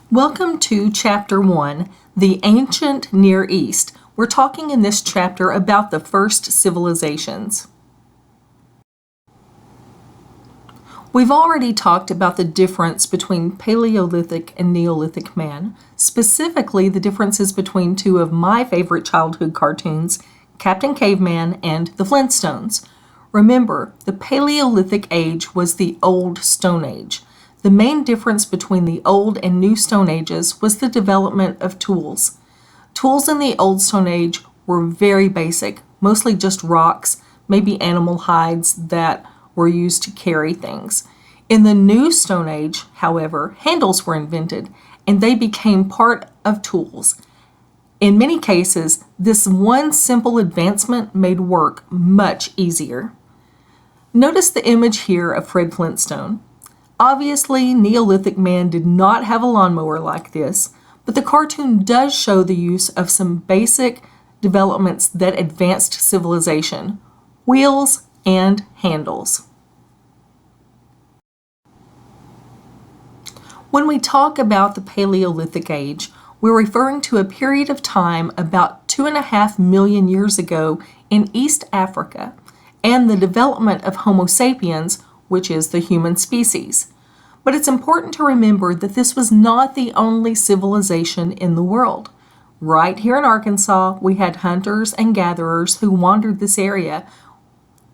Welcome to Chapter 1, The Ancient Near East. We're talking in this chapter about the first civilizations. We've already talked about the difference between Paleolithic and Neolithic man, specifically the differences between two of my favorite childhood cartoons, Captain Caveman and the Flintstones. Remember, the Paleolithic age was the Old Stone Age. The main difference between the Old and New Stone Ages was the development of tools. Tools in the Old Stone Age were very basic, mostly just rocks, maybe animal hides that were used to carry things. In the New Stone Age, however, handles were invented, and they became part of tools. In many cases, this one simple advancement made work much easier. Notice the image here of Fred Flintstone. Obviously, Neolithic man did not have a lawnmower like this, but the cartoon does show the use of some basic developments that advanced civilization: wheels and handles. When we talk about the Paleolithic age, we're referring to a period of time about 2.5 million years ago in East Africa, and the development of Homo sapiens, which is the human species. But it's important to remember that this was not the only civilization in the world. Right here in Arkansas, we had hunters and gatherers who wandered this area.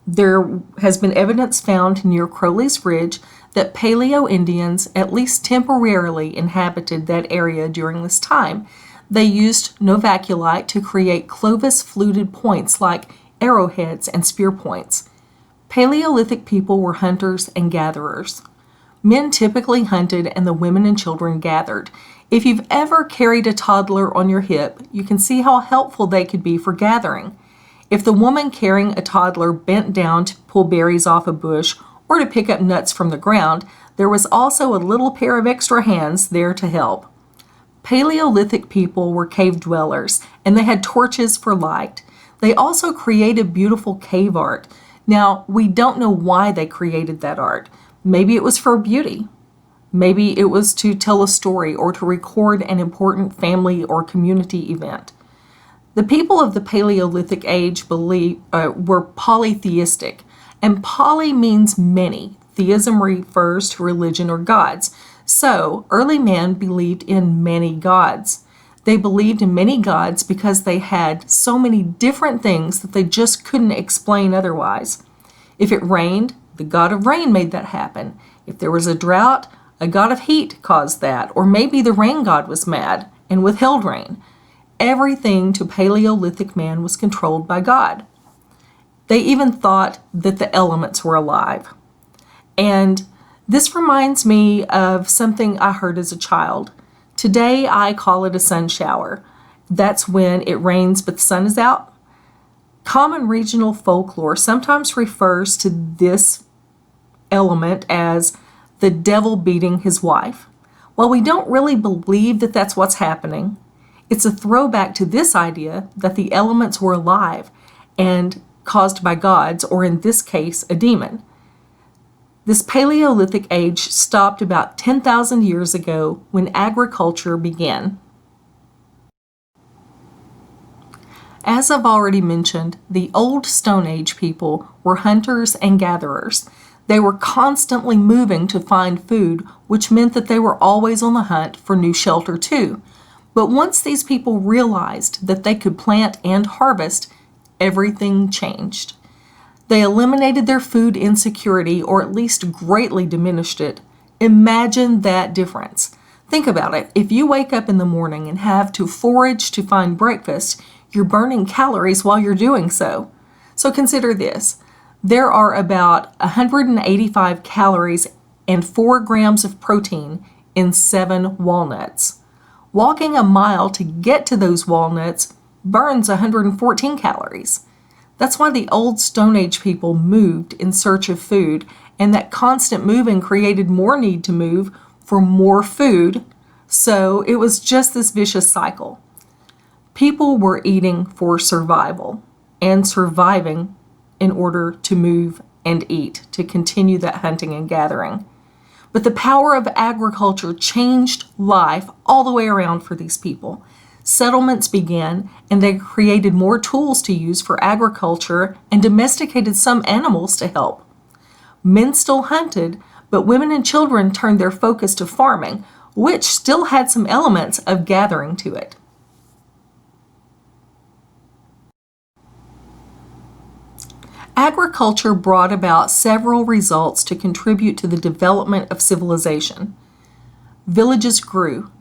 There has been evidence found near Crowley's Ridge that Paleo-Indians at least temporarily inhabited that area during this time. They used novaculite to create Clovis-fluted points like arrowheads and spear points. Paleolithic people were hunters and gatherers. Men typically hunted and the women and children gathered. If you've ever carried a toddler on your hip, you can see how helpful they could be for gathering. If the woman carrying a toddler bent down to pull berries off a bush or to pick up nuts from the ground, there was also a little pair of extra hands there to help. Paleolithic people were cave dwellers, and they had torches for light. They also created beautiful cave art. Now, we don't know why they created that art. Maybe it was for beauty. Maybe it was to tell a story or to record an important family or community event. The people of the Paleolithic age were polytheistic, and poly means many. Theism refers to religion or gods. So, early man believed in many gods. They believed in many gods because they had so many different things that they just couldn't explain otherwise. If it rained, the god of rain made that happen. If there was a drought, a god of heat caused that. Or maybe the rain god was mad and withheld rain. Everything to Paleolithic man was controlled by God. They even thought that the elements were alive. And this reminds me of something I heard as a child. Today, I call it a sun shower. That's when it rains but the sun is out. Common regional folklore sometimes refers to this element as the devil beating his wife. While we don't really believe that that's what's happening, it's a throwback to this idea that the elements were alive and caused by gods, or in this case, a demon. This Paleolithic age stopped about 10,000 years ago when agriculture began. As I've already mentioned, the Old Stone Age people were hunters and gatherers. They were constantly moving to find food, which meant that they were always on the hunt for new shelter too. But once these people realized that they could plant and harvest, everything changed. They eliminated their food insecurity, or at least greatly diminished it. Imagine that difference. Think about it. If you wake up in the morning and have to forage to find breakfast, you're burning calories while you're doing so. So consider this. There are about 185 calories and 4 grams of protein in 7 walnuts. Walking a mile to get to those walnuts burns 114 calories. That's why the Old Stone Age people moved in search of food, and that constant moving created more need to move for more food, so it was just this vicious cycle. People were eating for survival and surviving in order to move and eat, to continue that hunting and gathering. But the power of agriculture changed life all the way around for these people. Settlements began, and they created more tools to use for agriculture and domesticated some animals to help. Men still hunted, but women and children turned their focus to farming, which still had some elements of gathering to it. Agriculture brought about several results to contribute to the development of civilization. Villages grew.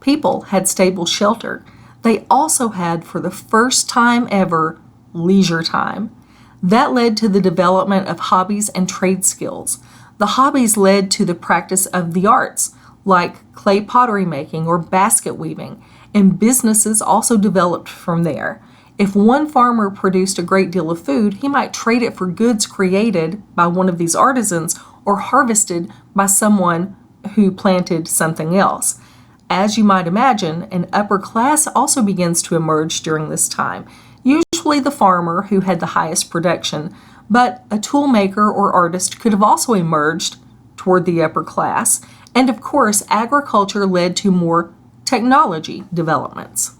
People had stable shelter. They also had, for the first time ever, leisure time. That led to the development of hobbies and trade skills. The hobbies led to the practice of the arts, like clay pottery making or basket weaving, and businesses also developed from there. If one farmer produced a great deal of food, he might trade it for goods created by one of these artisans or harvested by someone who planted something else. As you might imagine, an upper class also begins to emerge during this time, usually the farmer who had the highest production, but a tool maker or artist could have also emerged toward the upper class. And of course, agriculture led to more technology developments.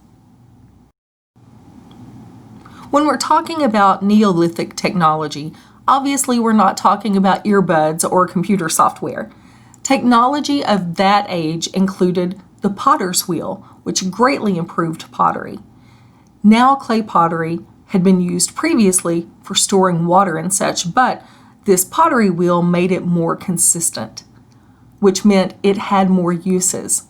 When we're talking about Neolithic technology, obviously we're not talking about earbuds or computer software. Technology of that age included the potter's wheel, which greatly improved pottery. Now clay pottery had been used previously for storing water and such, but this pottery wheel made it more consistent, which meant it had more uses.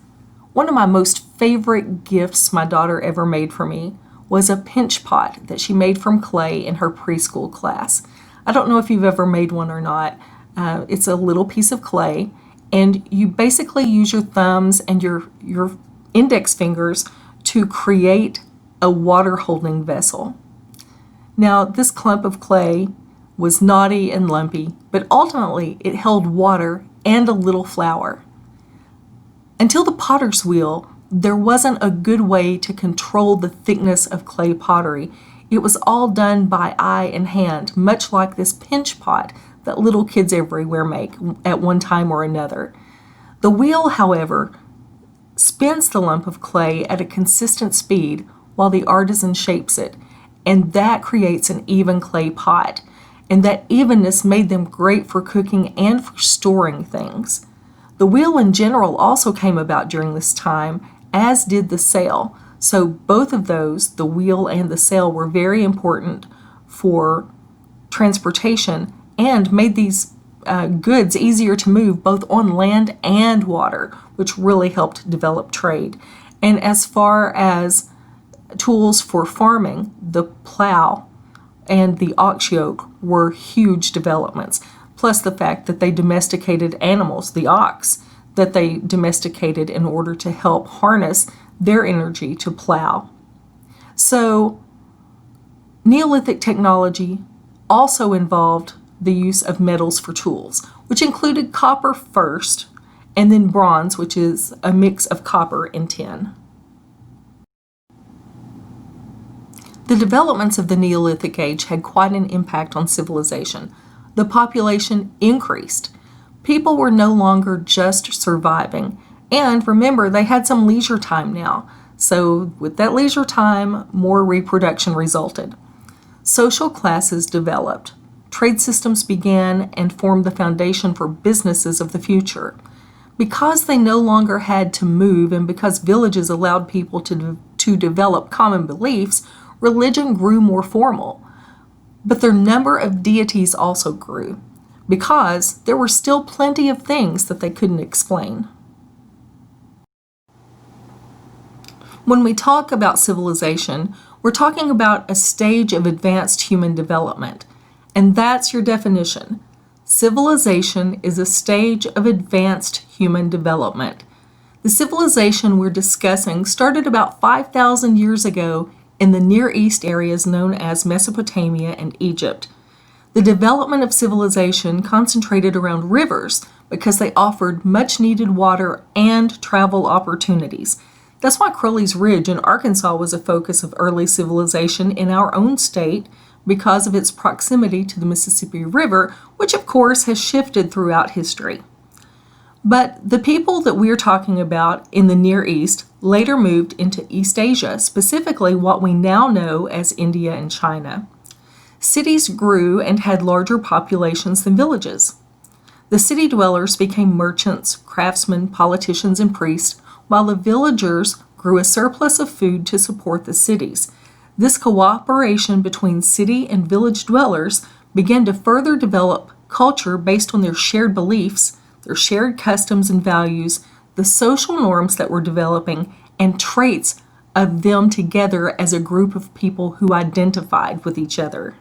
One of my most favorite gifts my daughter ever made for me was a pinch pot that she made from clay in her preschool class. I don't know if you've ever made one or not. It's a little piece of clay, and you basically use your thumbs and your index fingers to create a water-holding vessel. Now, this clump of clay was knotty and lumpy, but ultimately it held water and a little flour. Until the potter's wheel, there wasn't a good way to control the thickness of clay pottery. It was all done by eye and hand, much like this pinch pot that little kids everywhere make at one time or another. The wheel, however, spins the lump of clay at a consistent speed while the artisan shapes it, and that creates an even clay pot. And that evenness made them great for cooking and for storing things. The wheel in general also came about during this time, as did the sail. So both of those, the wheel and the sail, were very important for transportation and made these goods easier to move both on land and water, which really helped develop trade. And as far as tools for farming, the plow and the ox yoke were huge developments, plus the fact that they domesticated animals, the ox, that they domesticated in order to help harness their energy to plow. So Neolithic technology also involved the use of metals for tools, which included copper first, and then bronze, which is a mix of copper and tin. The developments of the Neolithic age had quite an impact on civilization. The population increased. People were no longer just surviving. And remember, they had some leisure time now. So with that leisure time, more reproduction resulted. Social classes developed. Trade systems began and formed the foundation for businesses of the future. Because they no longer had to move and because villages allowed people to develop common beliefs, religion grew more formal. But their number of deities also grew, because there were still plenty of things that they couldn't explain. When we talk about civilization, we're talking about a stage of advanced human development, and that's your definition. Civilization is a stage of advanced human development. The civilization we're discussing started about 5,000 years ago in the Near East areas known as Mesopotamia and Egypt. The development of civilization concentrated around rivers because they offered much needed water and travel opportunities. That's why Crowley's Ridge in Arkansas was a focus of early civilization in our own state because of its proximity to the Mississippi River, which of course has shifted throughout history. But the people that we're talking about in the Near East later moved into East Asia, specifically what we now know as India and China. Cities grew and had larger populations than villages. The city dwellers became merchants, craftsmen, politicians, and priests, while the villagers grew a surplus of food to support the cities. This cooperation between city and village dwellers began to further develop culture based on their shared beliefs, their shared customs and values, the social norms that were developing, and traits of them together as a group of people who identified with each other.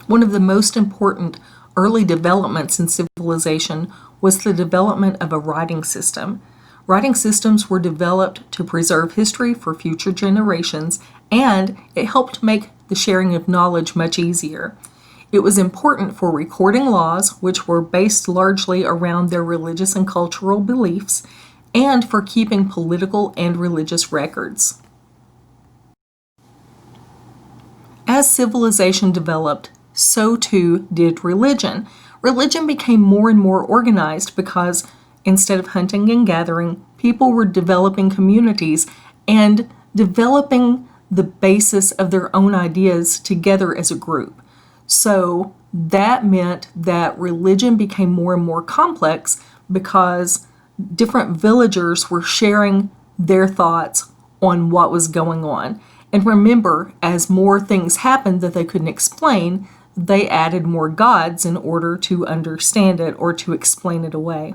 One of the most important early developments in civilization was the development of a writing system. Writing systems were developed to preserve history for future generations, and it helped make the sharing of knowledge much easier. It was important for recording laws, which were based largely around their religious and cultural beliefs, and for keeping political and religious records. As civilization developed, so too did religion. Religion became more and more organized because instead of hunting and gathering, people were developing communities and developing the basis of their own ideas together as a group. So that meant that religion became more and more complex because different villagers were sharing their thoughts on what was going on. And remember, as more things happened that they couldn't explain, they added more gods in order to understand it or to explain it away.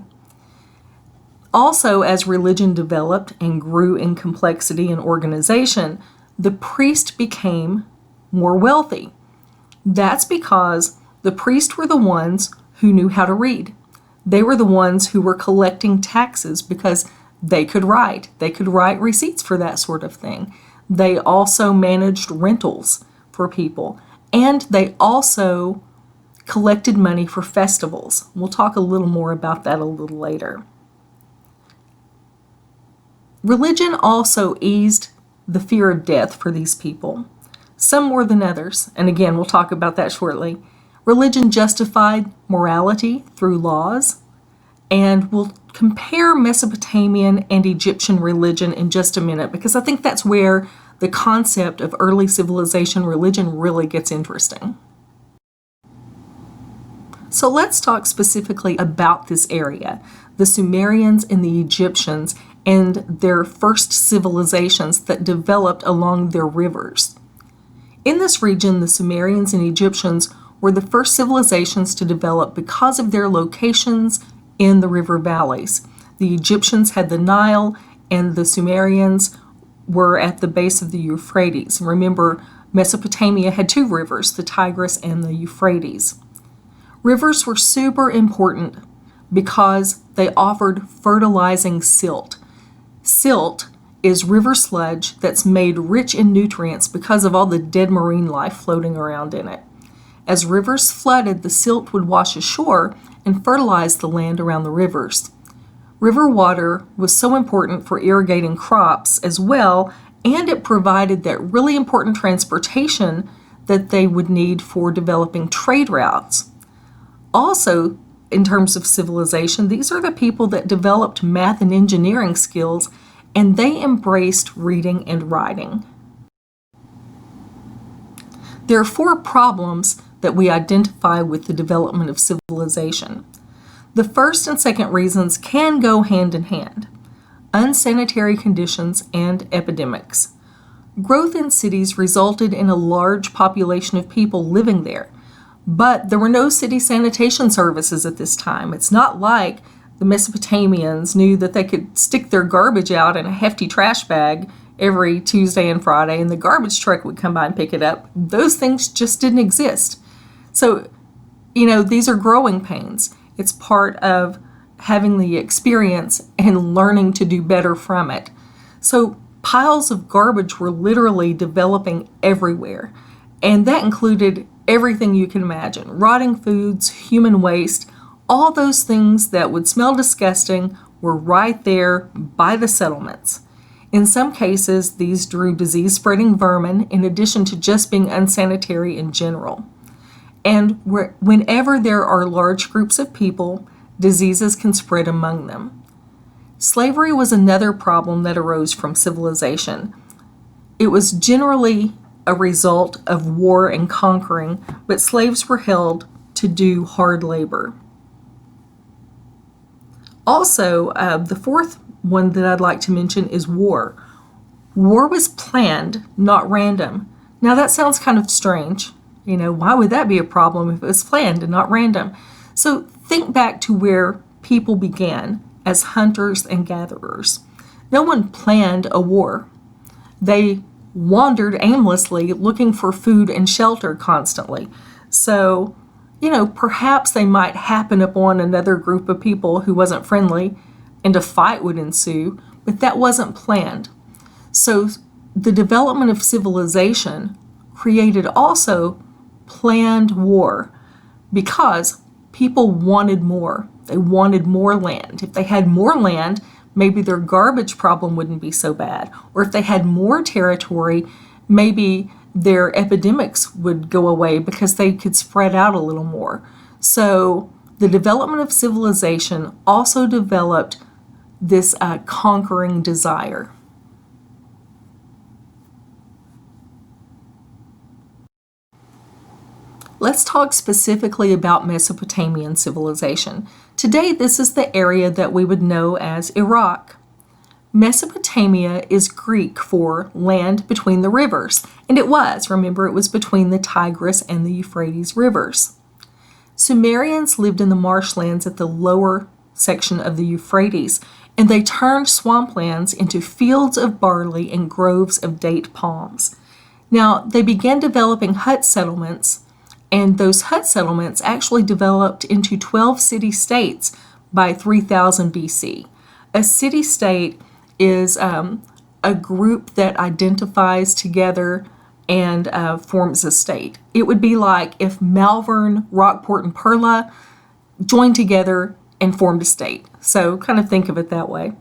Also, as religion developed and grew in complexity and organization, the priest became more wealthy. That's because the priests were the ones who knew how to read. They were the ones who were collecting taxes because they could write. They could write receipts for that sort of thing. They also managed rentals for people. And they also collected money for festivals. We'll talk a little more about that a little later. Religion also eased the fear of death for these people, some more than others, and again, we'll talk about that shortly. Religion justified morality through laws, and we'll compare Mesopotamian and Egyptian religion in just a minute because I think that's where the concept of early civilization religion really gets interesting. So let's talk specifically about this area, the Sumerians and the Egyptians and their first civilizations that developed along their rivers. In this region, the Sumerians and Egyptians were the first civilizations to develop because of their locations in the river valleys. The Egyptians had the Nile, and the Sumerians were at the base of the Euphrates. Remember, Mesopotamia had two rivers, the Tigris and the Euphrates. Rivers were super important because they offered fertilizing silt. Silt is river sludge that's made rich in nutrients because of all the dead marine life floating around in it. As rivers flooded, the silt would wash ashore and fertilize the land around the rivers. River water was so important for irrigating crops as well, and it provided that really important transportation that they would need for developing trade routes. Also, in terms of civilization, these are the people that developed math and engineering skills, and they embraced reading and writing. There are 4 problems that we identify with the development of civilization. The first and second reasons can go hand in hand: unsanitary conditions and epidemics. Growth in cities resulted in a large population of people living there, but there were no city sanitation services at this time. It's not like the Mesopotamians knew that they could stick their garbage out in a hefty trash bag every Tuesday and Friday, and the garbage truck would come by and pick it up. Those things just didn't exist. So, these are growing pains. It's part of having the experience and learning to do better from it. So piles of garbage were literally developing everywhere, and that included everything you can imagine: rotting foods, human waste, all those things that would smell disgusting were right there by the settlements. In some cases, these drew disease-spreading vermin in addition to just being unsanitary in general. And whenever there are large groups of people, diseases can spread among them. Slavery was another problem that arose from civilization. It was generally a result of war and conquering, but slaves were held to do hard labor. Also, the fourth one that I'd like to mention is war. War was planned, not random. Now that sounds kind of strange. Why would that be a problem if it was planned and not random? So think back to where people began as hunters and gatherers. No one planned a war. They wandered aimlessly looking for food and shelter constantly. So, perhaps they might happen upon another group of people who wasn't friendly and a fight would ensue, but that wasn't planned. So the development of civilization created also planned war because people wanted more. They wanted more land. If they had more land, maybe their garbage problem wouldn't be so bad. Or if they had more territory, maybe their epidemics would go away because they could spread out a little more. So the development of civilization also developed this conquering desire. Let's talk specifically about Mesopotamian civilization. Today, this is the area that we would know as Iraq. Mesopotamia is Greek for land between the rivers, and it was between the Tigris and the Euphrates rivers. Sumerians lived in the marshlands at the lower section of the Euphrates, and they turned swamplands into fields of barley and groves of date palms. Now, they began developing hut settlements, and those hut settlements actually developed into 12 city-states by 3000 BC. A city-state is a group that identifies together and forms a state. It would be like if Malvern, Rockport, and Perla joined together and formed a state. So kind of think of it that way.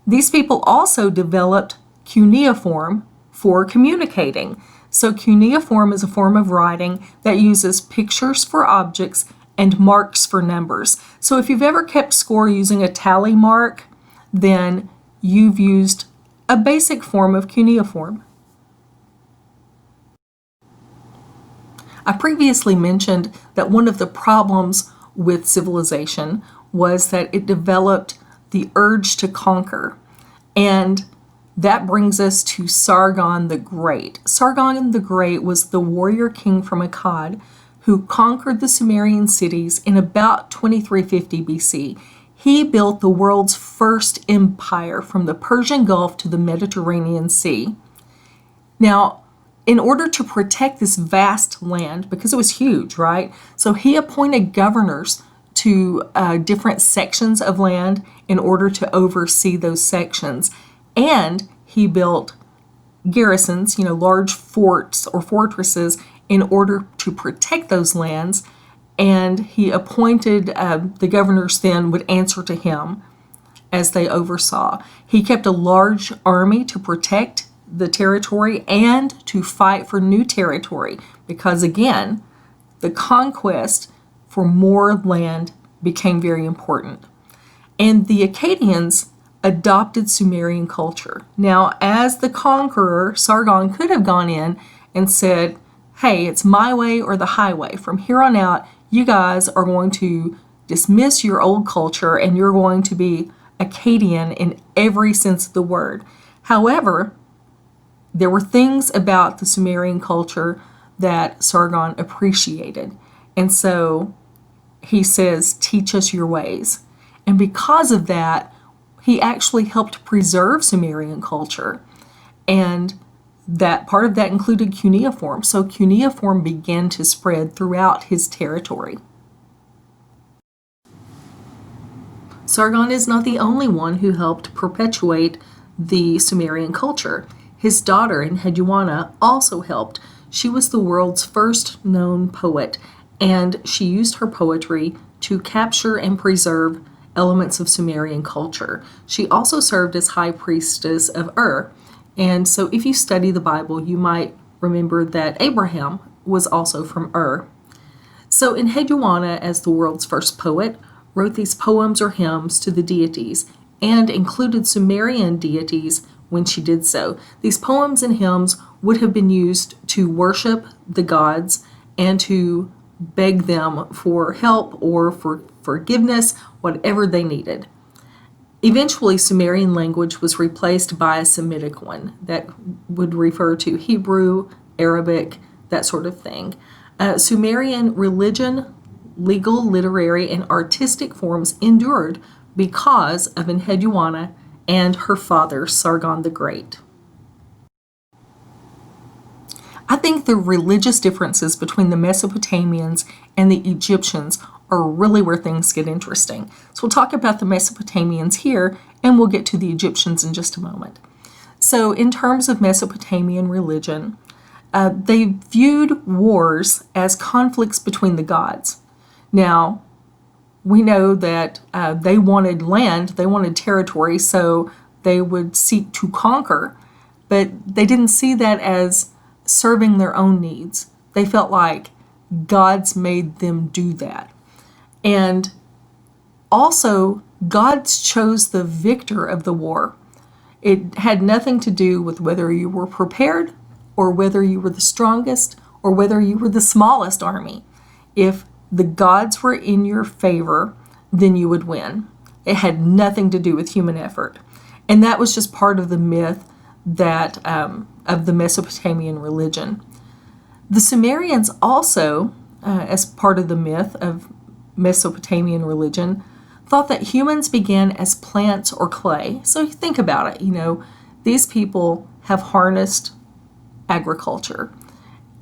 These people also developed cuneiform for communicating. So cuneiform is a form of writing that uses pictures for objects and marks for numbers. So if you've ever kept score using a tally mark, then you've used a basic form of cuneiform. I previously mentioned that one of the problems with civilization was that it developed the urge to conquer. And that brings us to Sargon the Great. Sargon the Great was the warrior king from Akkad who conquered the Sumerian cities in about 2350 BC. He built the world's first empire from the Persian Gulf to the Mediterranean Sea. Now, in order to protect this vast land, because it was huge, right? So he appointed governors to different sections of land in order to oversee those sections. And he built garrisons, large forts or fortresses in order to protect those lands. And he appointed the governors then would answer to him as they oversaw. He kept a large army to protect the territory and to fight for new territory because, again, the conquest for more land became very important. And the Akkadians adopted Sumerian culture. Now, as the conqueror, Sargon could have gone in and said, hey, it's my way or the highway. From here on out, you guys are going to dismiss your old culture and you're going to be Akkadian in every sense of the word. However, there were things about the Sumerian culture that Sargon appreciated. And so he says, teach us your ways. And because of that, he actually helped preserve Sumerian culture. And that part of that included cuneiform. So cuneiform began to spread throughout his territory. Sargon is not the only one who helped perpetuate the Sumerian culture. His daughter, Enheduanna, also helped. She was the world's first known poet, and she used her poetry to capture and preserve elements of Sumerian culture. She also served as high priestess of and so if you study the Bible, you might remember that Abraham was also from So withAUDIO, as the world's first poet, wrote these poems or hymns to the deities and included Sumerian deities when she did so. These poems and hymns would have been used to worship the gods and to beg them for help or for forgiveness, whatever they needed. Eventually, Sumerian language was replaced by a Semitic one that would refer to Hebrew, Arabic, that sort of thing. Sumerian religion, legal, literary, and artistic forms endured because of withAUDIO and her father, Sargon the Great. I think the religious differences between the Mesopotamians and the Egyptians are really where things get interesting. So we'll talk about the Mesopotamians here, and we'll get to the Egyptians in just a moment. So in terms of Mesopotamian religion, they viewed wars as conflicts between the gods. Now, we know that they wanted land, they wanted territory, so they would seek to conquer, but they didn't see that as serving their own needs. They felt like gods made them do that. And also, gods chose the victor of the war. It had nothing to do with whether you were prepared or whether you were the strongest or whether you were the smallest army. If the gods were in your favor, then you would win. It had nothing to do with human effort. And that was just part of the myth that of the Mesopotamian religion. The Sumerians also, as part of the myth of Mesopotamian religion, thought that humans began as plants or clay. So think about it, these people have harnessed agriculture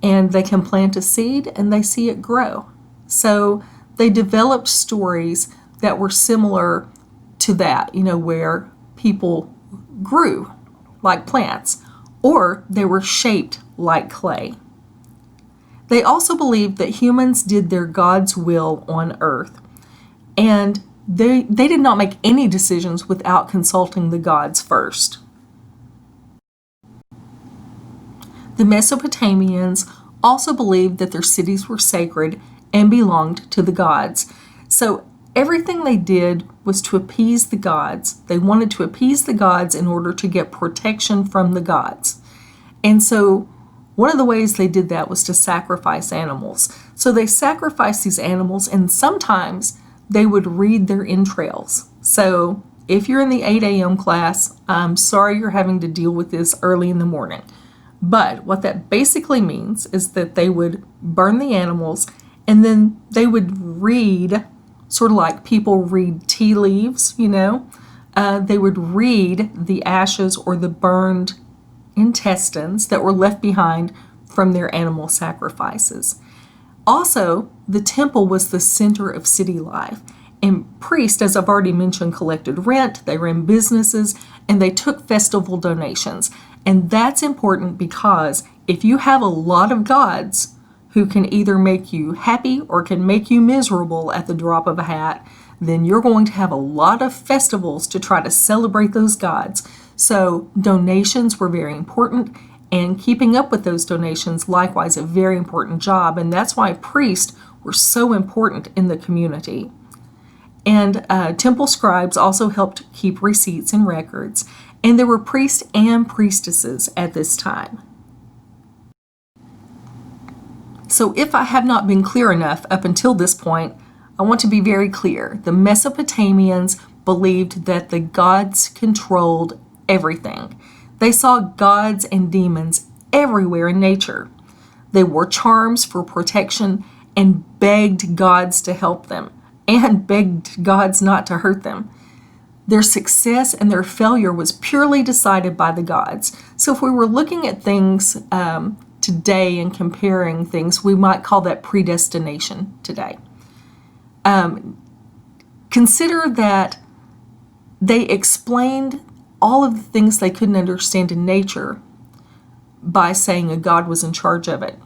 and they can plant a seed and they see it grow. So they developed stories that were similar to that, where people grew like plants or they were shaped like clay. They also believed that humans did their God's will on earth, and they did not make any decisions without consulting the gods first. The Mesopotamians also believed that their cities were sacred and belonged to the gods. So everything they did was to appease the gods. They wanted to appease the gods in order to get protection from the gods. And so one of the ways they did that was to sacrifice animals. So they sacrificed these animals, and sometimes they would read their entrails. So if you're in the 8 a.m. class, I'm sorry you're having to deal with this early in the morning. But what that basically means is that they would burn the animals and then they would read, sort of like people read tea leaves, they would read the ashes or the burned intestines that were left behind from their animal sacrifices. Also, the temple was the center of city life, and priests, as I've already mentioned, collected rent, they ran businesses, and they took festival donations. And that's important because if you have a lot of gods who can either make you happy or can make you miserable at the drop of a hat, then you're going to have a lot of festivals to try to celebrate those gods. So donations were very important, and keeping up with those donations, likewise, a very important job. And that's why priests were so important in the community. And temple scribes also helped keep receipts and records. And there were priests and priestesses at this time. So if I have not been clear enough up until this point, I want to be very clear. The Mesopotamians believed that the gods controlled everything. They saw gods and demons everywhere in nature. They wore charms for protection and begged gods to help them and begged gods not to hurt them. Their success and their failure was purely decided by the gods. So if we were looking at things today and comparing things, we might call that predestination today. Consider that they explained all of the things they couldn't understand in nature by saying a God was in charge of it.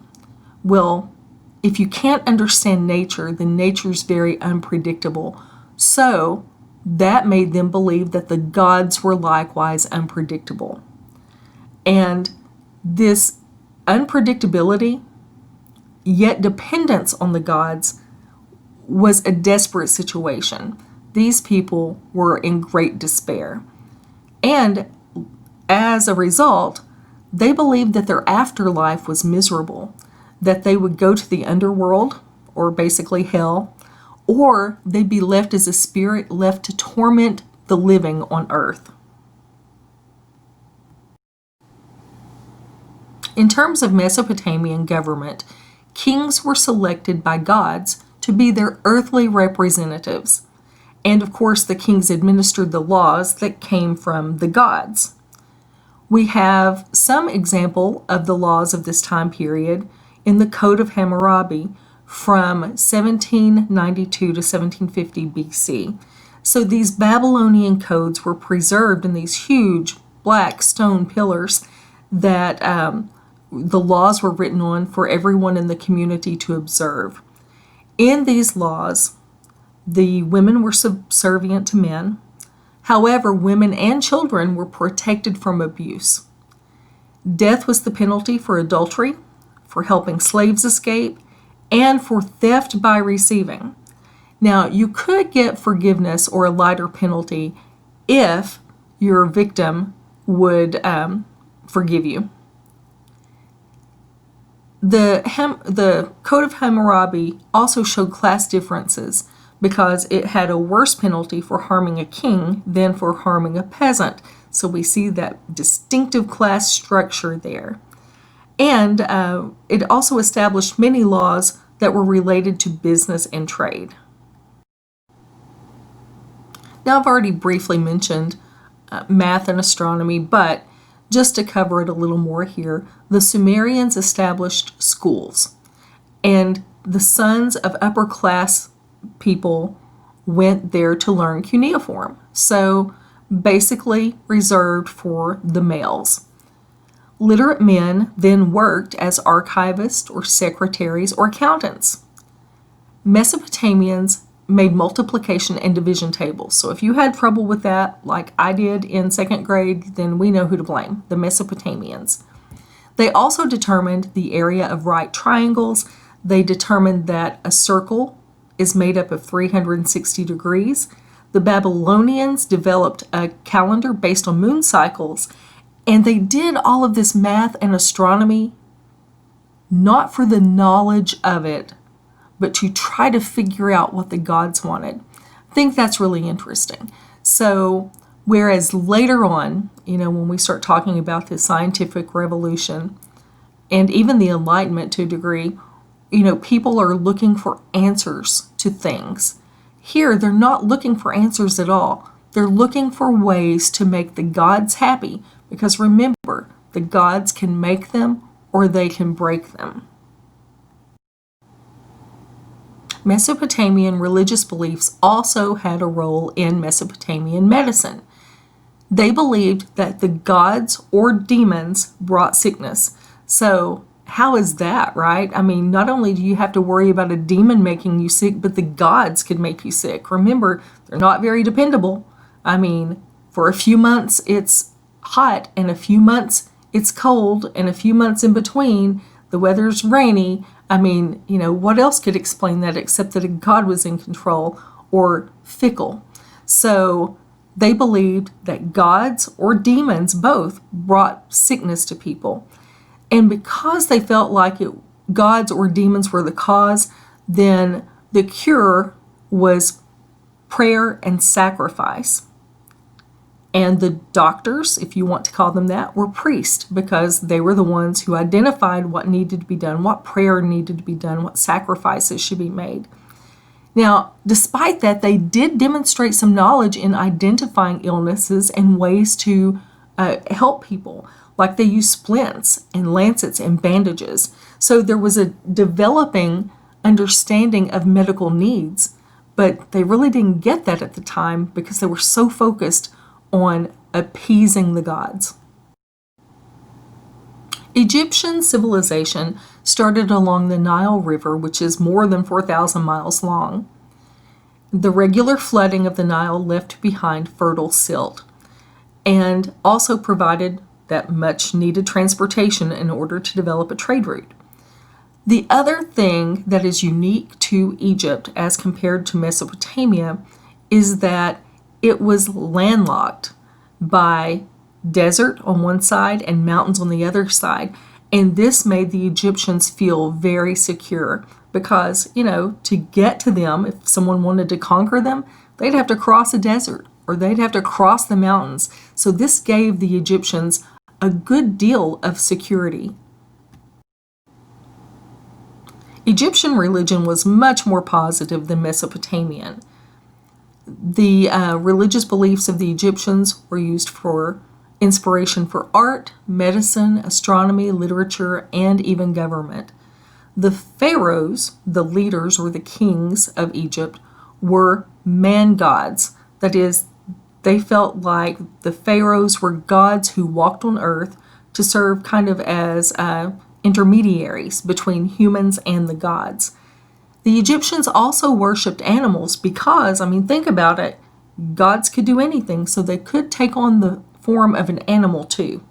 Well, if you can't understand nature, then nature's very unpredictable. So that made them believe that the gods were likewise unpredictable. And this unpredictability yet dependence on the gods was a desperate situation. These people were in great despair. And as a result, they believed that their afterlife was miserable, that they would go to the underworld, or basically hell, or they'd be left as a spirit left to torment the living on earth. In terms of Mesopotamian government, kings were selected by gods to be their earthly representatives. And of course, the kings administered the laws that came from the gods. We have some example of the laws of this time period in the Code of Hammurabi from 1792 to 1750 BC. So these Babylonian codes were preserved in these huge black stone pillars that the laws were written on for everyone in the community to observe. In these laws, the women were subservient to men. However, women and children were protected from abuse. Death was the penalty for adultery, for helping slaves escape, and for theft by receiving. Now, you could get forgiveness or a lighter penalty if your victim would forgive you. The Code of Hammurabi also showed class differences because it had a worse penalty for harming a king than for harming a peasant. So we see that distinctive class structure there. And it also established many laws that were related to business and trade. Now, I've already briefly mentioned math and astronomy, but just to cover it a little more here, the Sumerians established schools, and the sons of upper class people went there to learn cuneiform, so basically reserved for the males. Literate men then worked as archivists or secretaries or accountants. Mesopotamians made multiplication and division tables. So if you had trouble with that, like I did in second grade, then we know who to blame, the Mesopotamians. They also determined the area of right triangles. They determined that a circle is made up of 360 degrees. The Babylonians developed a calendar based on moon cycles, and they did all of this math and astronomy not for the knowledge of it, but to try to figure out what the gods wanted. I think that's really interesting. So, whereas later on, when we start talking about the scientific revolution and even the Enlightenment to a degree, people are looking for answers to things. Here, they're not looking for answers at all. They're looking for ways to make the gods happy, because remember, the gods can make them or they can break them. Mesopotamian religious beliefs also had a role in Mesopotamian medicine. They believed that the gods or demons brought sickness. So how is that, right? I mean, not only do you have to worry about a demon making you sick, but the gods could make you sick. Remember, they're not very dependable. I mean, for a few months it's hot, and a few months it's cold, and a few months in between the weather's rainy. I mean, what else could explain that except that a god was in control, or fickle? So they believed that gods or demons both brought sickness to people. And because they felt like gods or demons were the cause, then the cure was prayer and sacrifice. And the doctors, if you want to call them that, were priests, because they were the ones who identified what needed to be done, what prayer needed to be done, what sacrifices should be made. Now, despite that, they did demonstrate some knowledge in identifying illnesses and ways to help people. Like they used splints and lancets and bandages. So there was a developing understanding of medical needs, but they really didn't get that at the time because they were so focused on appeasing the gods. Egyptian civilization started along the Nile River, which is more than 4,000 miles long. The regular flooding of the Nile left behind fertile silt and also provided that much needed transportation in order to develop a trade route. The other thing that is unique to Egypt as compared to Mesopotamia is that it was landlocked by desert on one side and mountains on the other side. And this made the Egyptians feel very secure because, to get to them, if someone wanted to conquer them, they'd have to cross a desert or they'd have to cross the mountains. So this gave the Egyptians a good deal of security. Egyptian religion was much more positive than Mesopotamian. The religious beliefs of the Egyptians were used for inspiration for art, medicine, astronomy, literature, and even government. The pharaohs, the leaders or the kings of Egypt, were man gods. That is, they felt like the pharaohs were gods who walked on earth to serve kind of as intermediaries between humans and the gods. The Egyptians also worshipped animals because, think about it, gods could do anything, so they could take on the form of an animal too.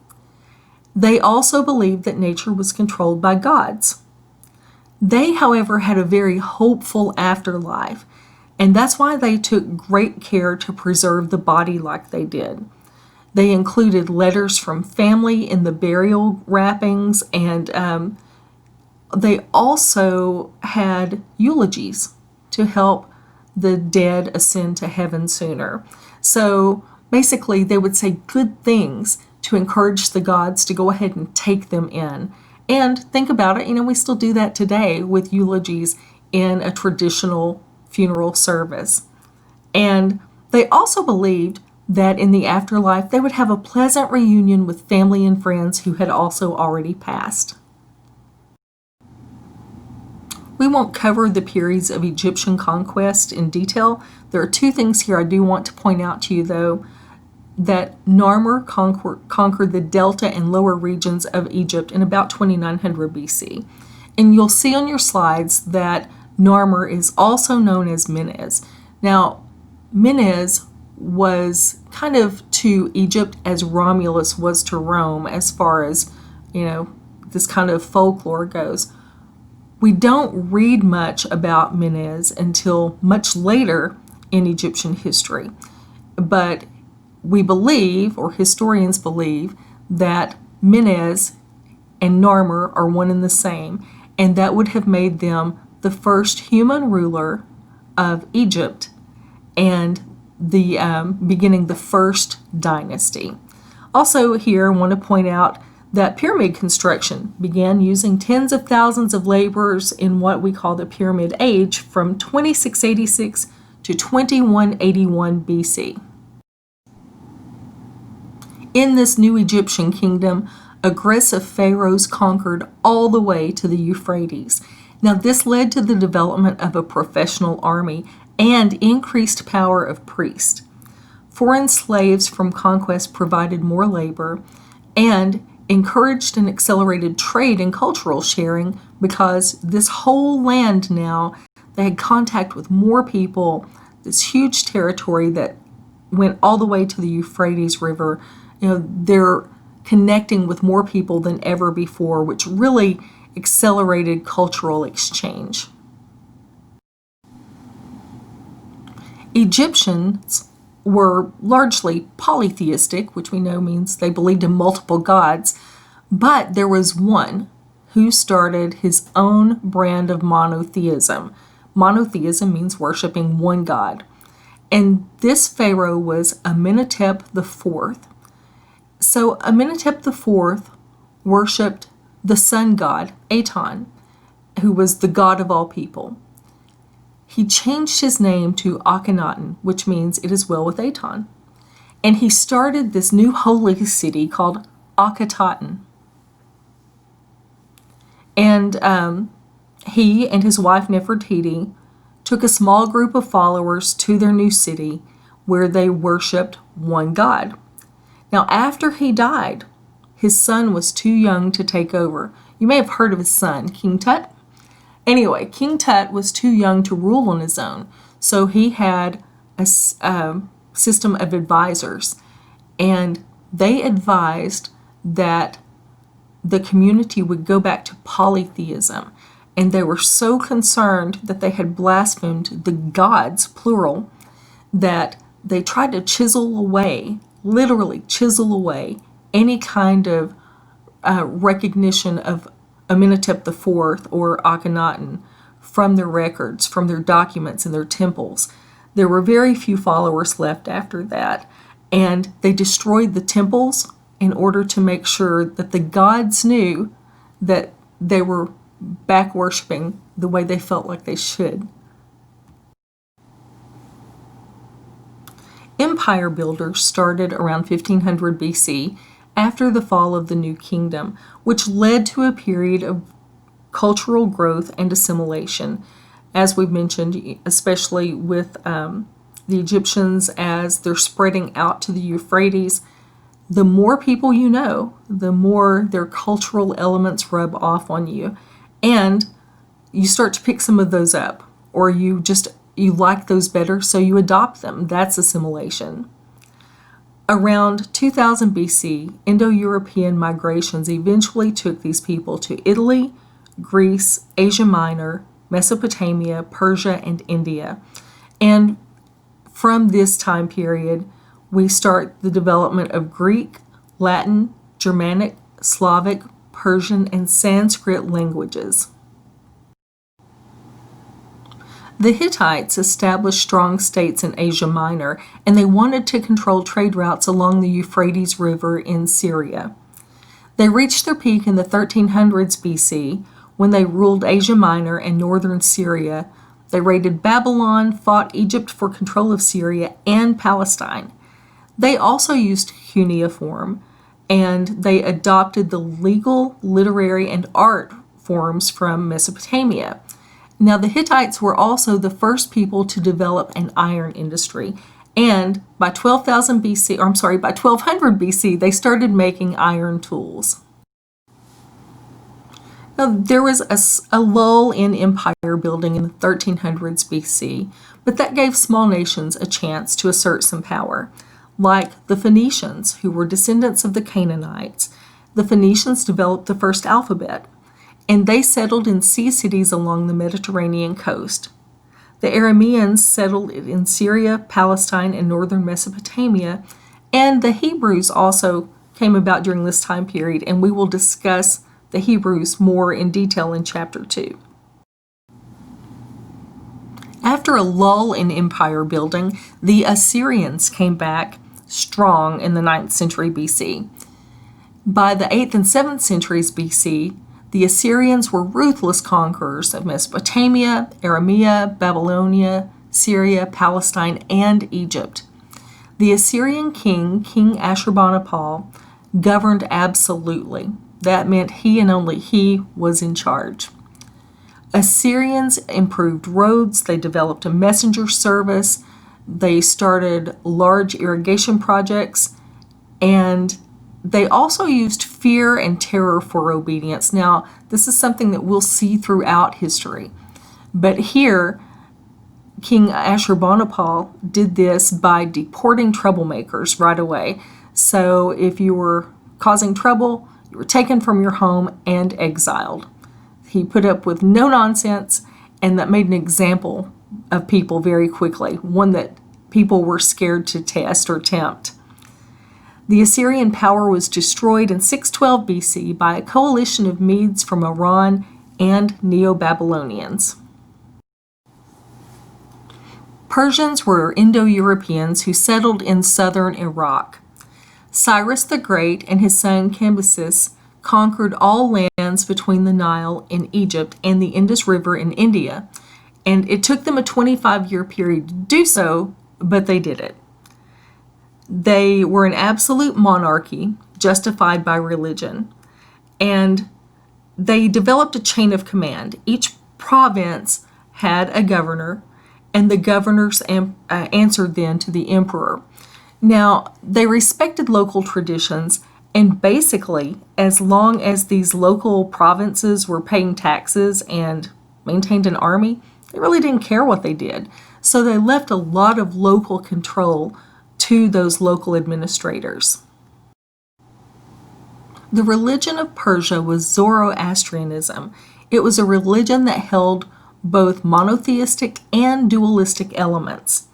They also believed that nature was controlled by gods. They, however, had a very hopeful afterlife, and that's why they took great care to preserve the body like they did. They included letters from family in the burial wrappings, and they also had eulogies to help the dead ascend to heaven sooner. So basically, they would say good things to encourage the gods to go ahead and take them in. And think about it, we still do that today with eulogies in a traditional funeral service. And they also believed that in the afterlife, they would have a pleasant reunion with family and friends who had also already passed. We won't cover the periods of Egyptian conquest in detail. There are two things here I do want to point out to you, though, that Narmer conquered the delta and lower regions of Egypt in about 2900 BC. And you'll see on your slides that Narmer is also known as Menes. Now, Menes was kind of to Egypt as Romulus was to Rome as far as, this kind of folklore goes. We don't read much about Menes until much later in Egyptian history, but we believe, or historians believe, that Menes and Narmer are one and the same, and that would have made them the first human ruler of Egypt and the beginning the first dynasty. Also here, I want to point out that pyramid construction began using tens of thousands of laborers in what we call the Pyramid Age from 2686 to 2181 BC. In this new Egyptian kingdom, aggressive pharaohs conquered all the way to the Euphrates. Now, this led to the development of a professional army and increased power of priests. Foreign slaves from conquest provided more labor and encouraged and accelerated trade and cultural sharing because this whole land now, they had contact with more people, this huge territory that went all the way to the Euphrates River. They're connecting with more people than ever before, which really accelerated cultural exchange. Egyptians were largely polytheistic, which we know means they believed in multiple gods, but there was one who started his own brand of monotheism. Monotheism means worshiping one god. And this pharaoh was Amenhotep IV. So Amenhotep IV worshipped the sun god, Aton, who was the god of all people. He changed his name to Akhenaten, which means it is well with Aton. And he started this new holy city called Akhetaten. And he and his wife Nefertiti took a small group of followers to their new city where they worshipped one god. Now, after he died, his son was too young to take over. You may have heard of his son, King Tut. Anyway, King Tut was too young to rule on his own, so he had a system of advisors, and they advised that the community would go back to polytheism, and they were so concerned that they had blasphemed the gods, plural, that they tried to chisel away, literally chisel away, any kind of recognition of Amenhotep IV or Akhenaten from their records, from their documents and their temples. There were very few followers left after that, and they destroyed the temples in order to make sure that the gods knew that they were back worshiping the way they felt like they should. Empire builders started around 1500 BC after the fall of the New Kingdom, which led to a period of cultural growth and assimilation, as we've mentioned, especially with the Egyptians as they're spreading out to the Euphrates. The more people you know, the more their cultural elements rub off on you, and you start to pick some of those up, or you like those better, so you adopt them. That's assimilation. Around 2000 BC, Indo-European migrations eventually took these people to Italy, Greece, Asia Minor, Mesopotamia, Persia, and India. And from this time period, we start the development of Greek, Latin, Germanic, Slavic, Persian, and Sanskrit languages. The Hittites established strong states in Asia Minor, and they wanted to control trade routes along the Euphrates River in Syria. They reached their peak in the 1300s BC when they ruled Asia Minor and northern Syria. They raided Babylon, fought Egypt for control of Syria and Palestine. They also used cuneiform, and they adopted the legal, literary, and art forms from Mesopotamia. Now, the Hittites were also the first people to develop an iron industry, and by 1200 BC, they started making iron tools. Now, there was a lull in empire building in the 1300s BC, but that gave small nations a chance to assert some power, like the Phoenicians, who were descendants of the Canaanites. The Phoenicians developed the first alphabet, and they settled in sea cities along the Mediterranean coast. The Arameans settled in Syria, Palestine, and northern Mesopotamia, and the Hebrews also came about during this time period, and we will discuss the Hebrews more in detail in chapter 2. After a lull in empire building, the Assyrians came back strong in the 9th century BC. By the 8th and 7th centuries BC, the Assyrians were ruthless conquerors of Mesopotamia, Aramea, Babylonia, Syria, Palestine, and Egypt. The Assyrian king, King Ashurbanipal, governed absolutely. That meant he and only he was in charge. Assyrians improved roads, they developed a messenger service, they started large irrigation projects, and they also used fear and terror for obedience. Now, this is something that we'll see throughout history. But here, King Ashurbanipal did this by deporting troublemakers right away. So if you were causing trouble, you were taken from your home and exiled. He put up with no nonsense, and that made an example of people very quickly, one that people were scared to test or tempt. The Assyrian power was destroyed in 612 BC by a coalition of Medes from Iran and Neo-Babylonians. Persians were Indo-Europeans who settled in southern Iraq. Cyrus the Great and his son Cambyses conquered all lands between the Nile in Egypt and the Indus River in India, and it took them a 25-year period to do so, but they did it. They were an absolute monarchy justified by religion, and they developed a chain of command. Each province had a governor, and the governors answered then to the emperor. Now, they respected local traditions, and basically, as long as these local provinces were paying taxes and maintained an army, they really didn't care what they did. So they left a lot of local control to those local administrators. The religion of Persia was Zoroastrianism. It was a religion that held both monotheistic and dualistic elements.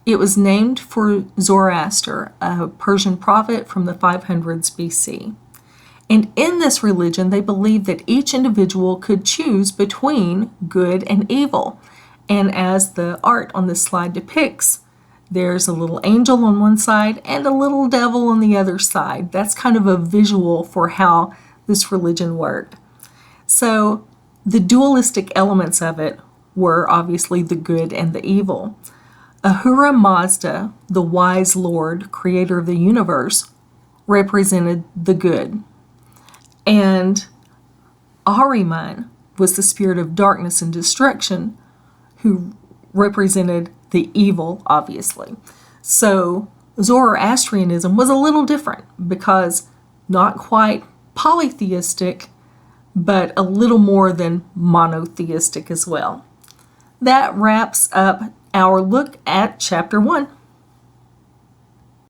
It was named for Zoroaster, a Persian prophet from the 500s BC. And in this religion, they believed that each individual could choose between good and evil. And as the art on this slide depicts, there's a little angel on one side and a little devil on the other side. That's kind of a visual for how this religion worked. So the dualistic elements of it were obviously the good and the evil. Ahura Mazda, the wise Lord, creator of the universe, represented the good. And Ahriman was the spirit of darkness and destruction, who represented the evil, obviously. So Zoroastrianism was a little different because not quite polytheistic, but a little more than monotheistic as well. That wraps up our look at Chapter 1.